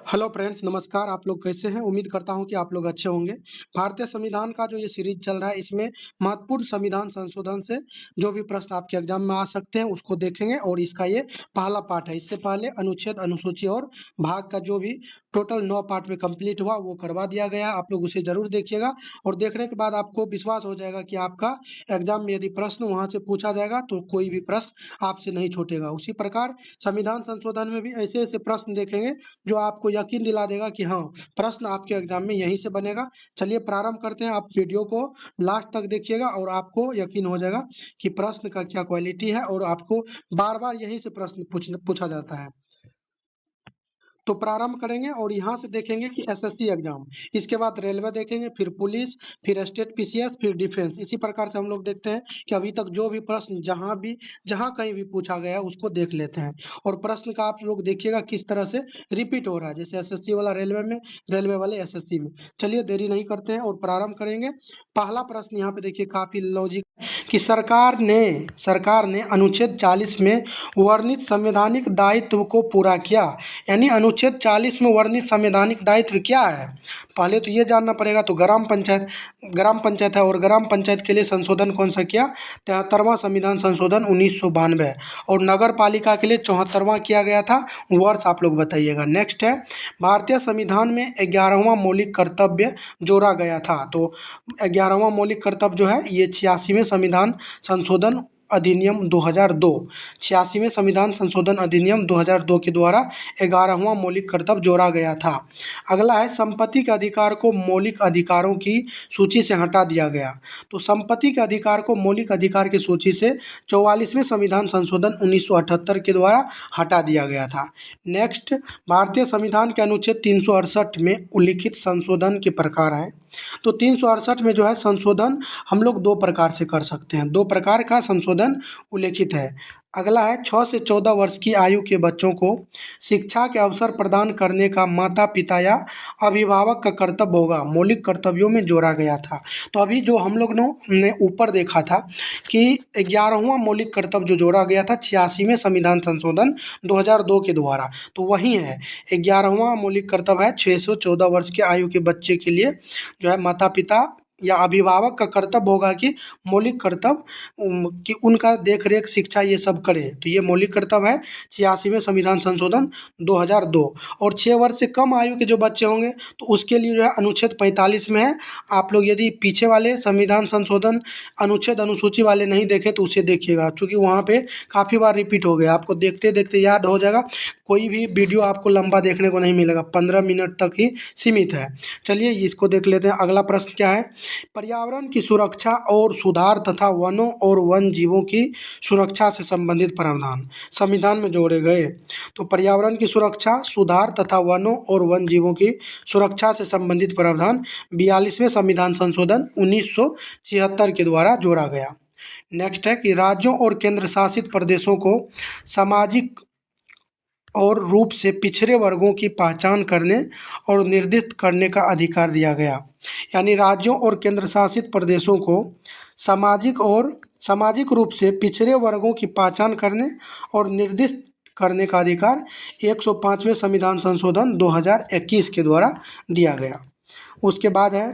Hello friends, नमस्कार। आप लोग कैसे हैं? उम्मीद करता हूं कि आप लोग अच्छे होंगे। भारतीय संविधान का जो ये सीरीज चल रहा है, इसमें महत्वपूर्ण संविधान संशोधन से जो भी प्रश्न आपके एग्जाम में आ सकते हैं उसको देखेंगे और इसका ये पहला पार्ट है। इससे पहले अनुच्छेद, अनुसूची और भाग का जो भी टोटल 9 पार्ट में कंप्लीट हुआ वो करवा दिया गया है। आप लोग उसे जरूर देखिएगा और देखने के बाद आपको विश्वास हो जाएगा कि आपका एग्जाम में यदि प्रश्न वहां से पूछा जाएगा तो कोई भी प्रश्न आपसे नहीं छूटेगा। उसी प्रकार संविधान संशोधन में भी ऐसे ऐसे प्रश्न देखेंगे जो आपको यकीन दिला देगा कि हाँ, प्रश्न आपके एग्जाम में यहीं से बनेगा। चलिए प्रारंभ करते हैं। आप वीडियो को लास्ट तक देखिएगा और आपको यकीन हो जाएगा कि प्रश्न का क्या क्वालिटी है और आपको बार बार यहीं से प्रश्न पूछा जाता है। तो प्रारंभ करेंगे और यहाँ से देखेंगे कि एसएससी एग्जाम, इसके बाद रेलवे देखेंगे, फिर पुलिस, फिर स्टेट पीसीएस, फिर डिफेंस। इसी प्रकार से हम लोग देखते हैं कि अभी तक जो भी प्रश्न जहाँ कहीं भी पूछा गया है उसको देख लेते हैं। और प्रश्न का आप लोग देखिएगा किस तरह से रिपीट हो रहा है, जैसे एसएससी वाला रेलवे में, रेलवे वाले एसएससी में। चलिए देरी नहीं करते हैं और प्रारंभ करेंगे। पहला प्रश्न यहाँ पे देखिए, काफी लॉजिक कि सरकार ने अनुच्छेद 40 में वर्णित संवैधानिक दायित्व को पूरा किया। यानी अनुच्छेद 40 में वर्णित संवैधानिक दायित्व क्या है? पहले तो ये जानना पड़ेगा। तो ग्राम पंचायत है और ग्राम पंचायत के लिए संशोधन कौन सा किया? 73वां संविधान संशोधन 1992। और नगर पालिका के लिए 74वां किया गया था। वर्ष आप लोग बताइएगा। नेक्स्ट है, भारतीय संविधान में 11वां मौलिक कर्तव्य जोड़ा गया था। तो 11वां मौलिक कर्तव्य जो है ये 86वें संविधान संशोधन अधिनियम 2002, 86वें संविधान संशोधन अधिनियम 2002 के द्वारा 11वां मौलिक कर्तव्य जोड़ा गया था। अगला है, संपत्ति के अधिकार को मौलिक अधिकारों की सूची से हटा दिया गया। तो संपत्ति के अधिकार को मौलिक अधिकार की सूची से 44वें संविधान संशोधन 1978 के द्वारा हटा दिया गया था। नेक्स्ट, भारतीय संविधान के अनुच्छेद 368 में उल्लिखित संशोधन के प्रकार हैं। तो 368 में जो है संशोधन हम लोग दो प्रकार से कर सकते हैं। दो प्रकार का संशोधन उल्लेखित है। अगला है, 6 से 14 वर्ष की आयु के बच्चों को शिक्षा के अवसर प्रदान करने का माता पिता या अभिभावक का कर्तव्य होगा। मौलिक कर्तव्यों में जोड़ा गया था। तो अभी जो हम लोग ने ऊपर देखा था कि 11वां मौलिक कर्तव्य जो जोड़ा गया था 86वें संविधान संशोधन 2002 के द्वारा, तो वही है 11वां मौलिक कर्तव्य है 6 से 14 वर्ष के आयु के बच्चे के लिए जो है माता पिता या अभिभावक का कर्तव्य होगा कि मौलिक कर्तव्य कि उनका देख रेख शिक्षा ये सब करे। तो ये मौलिक कर्तव्य है 86वें संविधान संशोधन 2002। और 6 वर्ष से कम आयु के जो बच्चे होंगे तो उसके लिए जो है अनुच्छेद 45 में है। आप लोग यदि पीछे वाले संविधान संशोधन अनुच्छेद अनुसूची वाले नहीं देखें तो उसे देखिएगा, क्योंकि वहाँ पे काफ़ी बार रिपीट हो गया। आपको देखते देखते याद हो जाएगा। कोई भी वीडियो आपको लंबा देखने को नहीं मिलेगा, 15 मिनट तक ही सीमित है। चलिए इसको देख लेते हैं। अगला प्रश्न क्या है? पर्यावरण की सुरक्षा और सुधार तथा वनों और वन जीवों की सुरक्षा से संबंधित प्रावधान संविधान में जोड़े गए। तो पर्यावरण की सुरक्षा, सुधार तथा वनों और वन जीवों की सुरक्षा से संबंधित प्रावधान 42वें संविधान संशोधन 1976 के द्वारा जोड़ा गया। नेक्स्ट है कि राज्यों और केंद्र शासित प्रदेशों को सामाजिक और रूप से पिछड़े वर्गों की पहचान करने और निर्दिष्ट करने का अधिकार दिया गया। यानी राज्यों और केंद्र शासित प्रदेशों को सामाजिक रूप से पिछड़े वर्गों की पहचान करने और निर्दिष्ट करने का अधिकार 105वें संविधान संशोधन 2021 के द्वारा दिया गया। उसके बाद है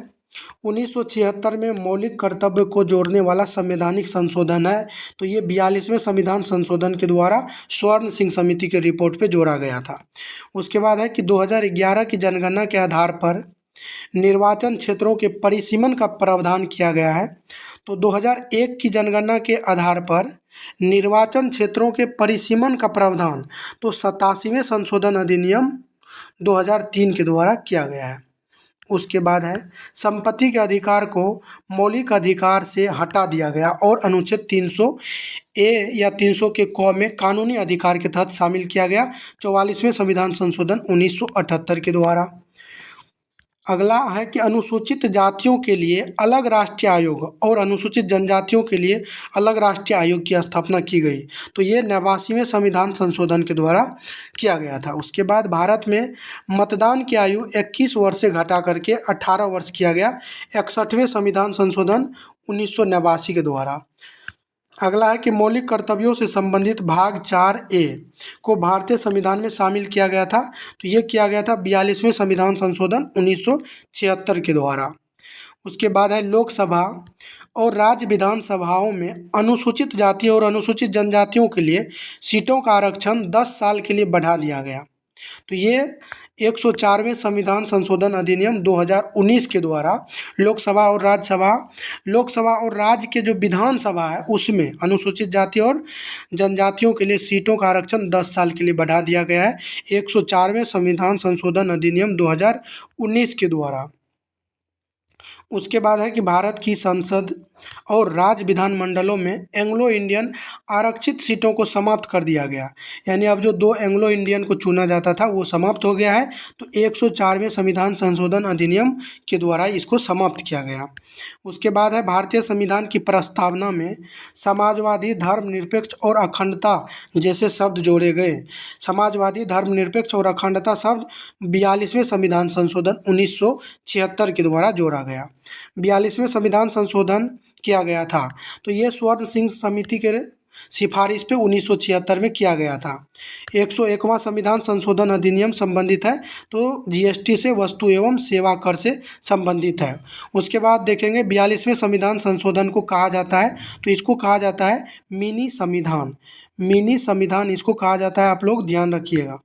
1976 में मौलिक कर्तव्य को जोड़ने वाला संवैधानिक संशोधन है। तो ये 42वें संविधान संशोधन के द्वारा स्वर्ण सिंह समिति के रिपोर्ट पे जोड़ा गया था। उसके बाद है कि 2011 की जनगणना के आधार पर निर्वाचन क्षेत्रों के परिसीमन का प्रावधान किया गया है। तो 2001 की जनगणना के आधार पर निर्वाचन क्षेत्रों के परिसीमन का प्रावधान तो 87वें संशोधन अधिनियम 2003 के द्वारा किया गया है। उसके बाद है, संपत्ति के अधिकार को मौलिक अधिकार से हटा दिया गया और अनुच्छेद 300 ए या 300 के क में कानूनी अधिकार के तहत शामिल किया गया 44वें संविधान संशोधन 1978 के द्वारा। अगला है कि अनुसूचित जातियों के लिए अलग राष्ट्रीय आयोग और अनुसूचित जनजातियों के लिए अलग राष्ट्रीय आयोग की स्थापना की गई। तो ये 89वें संविधान संशोधन के द्वारा किया गया था। उसके बाद भारत में मतदान की आयु 21 वर्ष से घटा करके 18 वर्ष किया गया 61वें संविधान संशोधन 1989 के द्वारा। अगला है कि मौलिक कर्तव्यों से संबंधित भाग 4A को भारतीय संविधान में शामिल किया गया था। तो ये किया गया था 42वें संविधान संशोधन 1976 के द्वारा। उसके बाद है लोकसभा और राज्य विधानसभाओं में अनुसूचित जाति और अनुसूचित जनजातियों के लिए सीटों का आरक्षण 10 साल के लिए बढ़ा दिया गया। तो ये 104वें संविधान संशोधन अधिनियम 2019 के द्वारा लोकसभा और राज्य के जो विधानसभा है उसमें अनुसूचित जाति और जनजातियों के लिए सीटों का आरक्षण 10 साल के लिए बढ़ा दिया गया है 104वें संविधान संशोधन अधिनियम 2019 के द्वारा। उसके बाद है कि भारत की संसद और राज्य विधानमंडलों में एंग्लो इंडियन आरक्षित सीटों को समाप्त कर दिया गया। यानी अब जो 2 एंग्लो इंडियन को चुना जाता था वो समाप्त हो गया है। तो 104वें संविधान संशोधन अधिनियम के द्वारा इसको समाप्त किया गया। उसके बाद है भारतीय संविधान की प्रस्तावना में समाजवादी, धर्मनिरपेक्ष और अखंडता जैसे शब्द जोड़े गए। समाजवादी, धर्मनिरपेक्ष और अखंडता शब्द 42वें संविधान संशोधन 1976 के द्वारा जोड़ा गया। 42वें संविधान संशोधन किया गया था। तो ये स्वर्ण सिंह समिति के सिफारिश पे 1976 में किया गया था। 101वां संविधान संशोधन अधिनियम संबंधित है तो जीएसटी से वस्तु एवं सेवा कर से संबंधित है। उसके बाद देखेंगे 42वें संविधान संशोधन को कहा जाता है तो इसको कहा जाता है मिनी संविधान। मिनी संविधान इसको कहा जाता है, आप लोग ध्यान रखिएगा,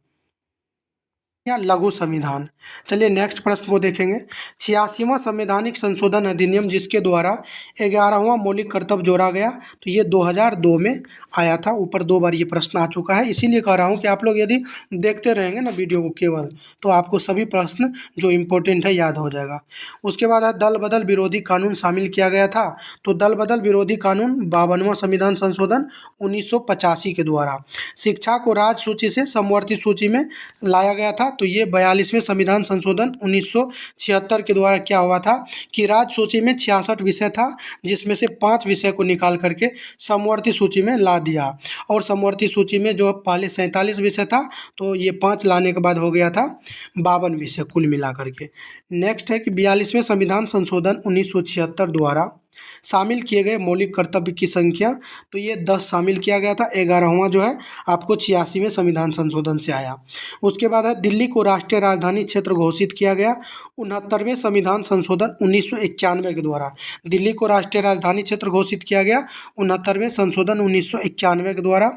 या लघु संविधान। चलिए नेक्स्ट प्रश्न को देखेंगे। 86वां संवैधानिक संशोधन अधिनियम जिसके द्वारा 11वां मौलिक कर्तव्य जोड़ा गया तो ये 2002 में आया था। ऊपर 2 बार ये प्रश्न आ चुका है, इसीलिए कह रहा हूँ कि आप लोग यदि देखते रहेंगे ना वीडियो को केवल तो आपको सभी प्रश्न जो इम्पोर्टेंट है याद हो जाएगा। उसके बाद है दल बदल विरोधी कानून शामिल किया गया था। तो दल बदल विरोधी कानून 52वां संविधान संशोधन 1985 के द्वारा। शिक्षा को राज्य सूची से समवर्ती सूची में लाया गया था। तो ये 42वें संविधान संशोधन 1976 के द्वारा क्या हुआ था कि राज्य सूची में 66 विषय था जिसमें से 5 विषय को निकाल करके समवर्ती सूची में ला दिया। और समवर्ती सूची में जो पहले 47 विषय था तो ये 5 लाने के बाद हो गया था 52 विषय कुल मिला करके। नेक्स्ट है कि 42वें संविधान संशोधन 1976 द्वारा शामिल किए गए मौलिक कर्तव्य की संख्या तो ये 10 शामिल किया गया था। 11वां जो है आपको 86वें संविधान संशोधन से आया। उसके बाद है दिल्ली को राष्ट्रीय राजधानी क्षेत्र घोषित किया गया 69वें संविधान संशोधन 1991 के द्वारा। दिल्ली को राष्ट्रीय राजधानी क्षेत्र घोषित किया गया 69वें संशोधन 1991 के द्वारा।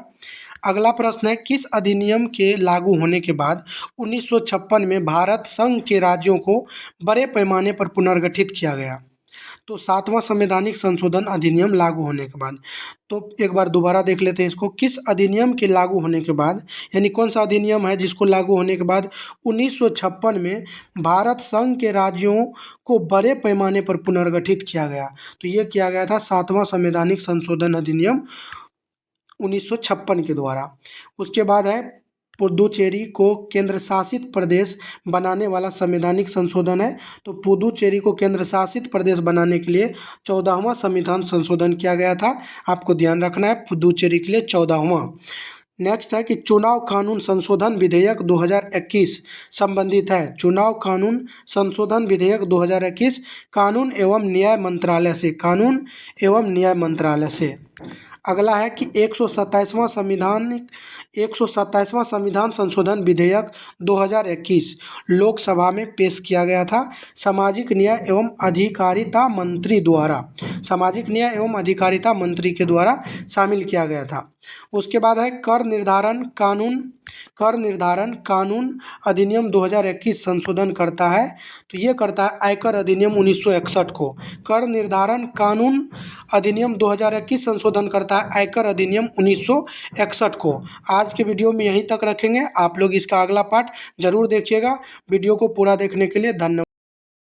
अगला प्रश्न है किस अधिनियम के लागू होने के बाद 1956 में भारत संघ के राज्यों को बड़े पैमाने पर पुनर्गठित किया गया। तो 7वां संवैधानिक संशोधन अधिनियम लागू होने के बाद। तो एक बार दोबारा देख लेते हैं इसको। किस अधिनियम के लागू होने के बाद, यानी कौन सा अधिनियम है जिसको लागू होने के बाद 1956 में भारत संघ के राज्यों को बड़े पैमाने पर पुनर्गठित किया गया। तो ये किया गया था 7वां संवैधानिक संशोधन अधिनियम 1956 के द्वारा। उसके बाद है पुदुचेरी को केंद्र शासित प्रदेश बनाने वाला संवैधानिक संशोधन है। तो पुदुचेरी को केंद्र शासित प्रदेश बनाने के लिए 14वां संविधान संशोधन किया गया था। आपको ध्यान रखना है पुदुचेरी के लिए 14वां। नेक्स्ट है कि चुनाव कानून संशोधन विधेयक 2021 संबंधित है। चुनाव कानून संशोधन विधेयक 2021 कानून एवं न्याय मंत्रालय से, कानून एवं न्याय मंत्रालय से। अगला है कि 127वां संविधान संशोधन विधेयक 2021 लोकसभा में पेश किया गया था सामाजिक न्याय एवं अधिकारिता मंत्री द्वारा। सामाजिक न्याय एवं अधिकारिता मंत्री के द्वारा शामिल किया गया था। उसके बाद है कर निर्धारण कानून अधिनियम 2021 संशोधन करता है। तो ये करता है आयकर अधिनियम 1961 को। कर निर्धारण कानून अधिनियम 2021 संशोधन करता है आयकर अधिनियम 1961 को। आज के वीडियो में यहीं तक रखेंगे। आप लोग इसका अगला पार्ट जरूर देखिएगा। वीडियो को पूरा देखने के लिए धन्यवाद।